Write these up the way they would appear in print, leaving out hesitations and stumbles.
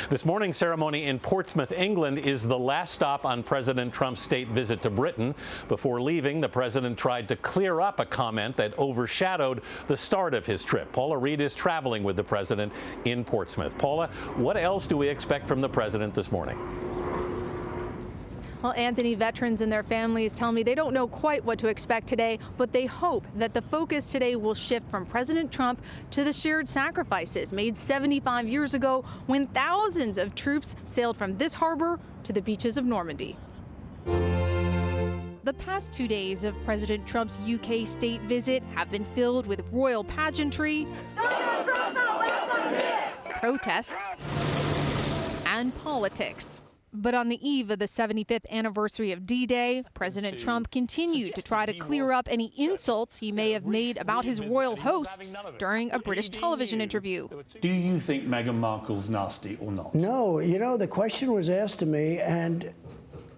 This morning's ceremony in Portsmouth, England, is the last stop on President Trump's state visit to Britain. Before leaving, the president tried to clear up a comment that overshadowed the start of his trip. Paula Reid is traveling with the president in Portsmouth. Paula, what else do we expect from the president this morning? Well, Anthony, veterans and their families tell me they don't know quite what to expect today, but they hope that the focus today will shift from President Trump to the shared sacrifices made 75 years ago when thousands of troops sailed from this harbor to the beaches of Normandy. The past 2 days of President Trump's UK state visit have been filled with royal pageantry, protests, and politics. But on the eve of the 75th anniversary of D-Day, President Trump continued to try to clear up any insults he may have made about his royal hosts during a British television interview. Do you think Meghan Markle's nasty or not? No, you know, the question was asked to me, and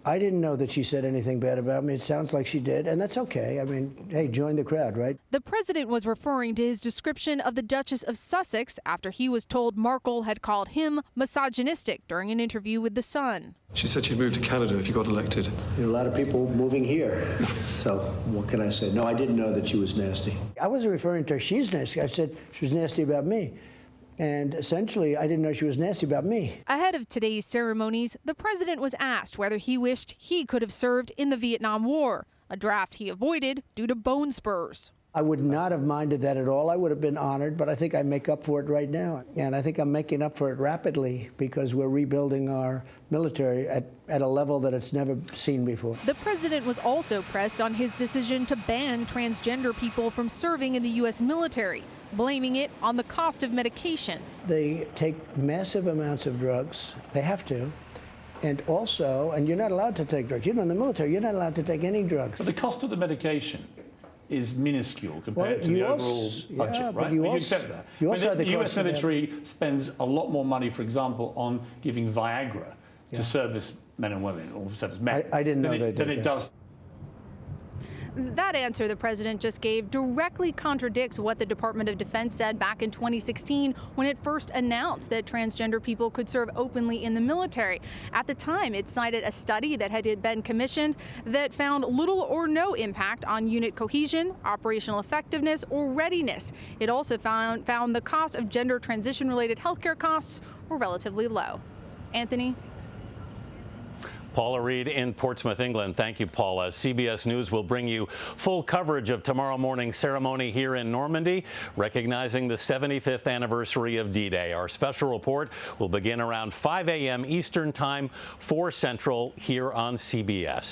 I didn't know that she said anything bad about me. It sounds like she did, and that's okay. I mean, hey, join the crowd, right? The president was referring to his description of the Duchess of Sussex after he was told Markle had called him misogynistic during an interview with The Sun. She said she'd move to Canada if you got elected. There are a lot of people moving here, so what can I say? No, I didn't know that she was nasty. I wasn't referring to her, she's nasty. I said she was nasty about me. And essentially, I didn't know she was nasty about me. Ahead of today's ceremonies, the president was asked whether he wished he could have served in the Vietnam War, a draft he avoided due to bone spurs. I would not have minded that at all. I would have been honored, but I think I make up for it right now. And I think I'm making up for it rapidly because we're rebuilding our military at a level that it's never seen before. The president was also pressed on his decision to ban transgender people from serving in the U.S. military, blaming it on the cost of medication. They take massive amounts of drugs. They have to. And also, and you're not allowed to take drugs. You know, in the military, you're not allowed to take any drugs. But the cost of the medication is minuscule compared to the overall budget, right? You accept that. The US military spends a lot more money, for example, on giving Viagra to service men and women, or service men, I didn't know they did, than it does. That answer the president just gave directly contradicts what the Department of Defense said back in 2016 when it first announced that transgender people could serve openly in the military. At the time, it cited a study that had been commissioned that found little or no impact on unit cohesion, operational effectiveness, or readiness. It also found the cost of gender transition-related healthcare costs were relatively low. Anthony? Paula Reid in Portsmouth, England. Thank you, Paula. CBS News will bring you full coverage of tomorrow morning's ceremony here in Normandy, recognizing the 75th anniversary of D-Day. Our special report will begin around 5 a.m. Eastern Time, 4 Central, here on CBS.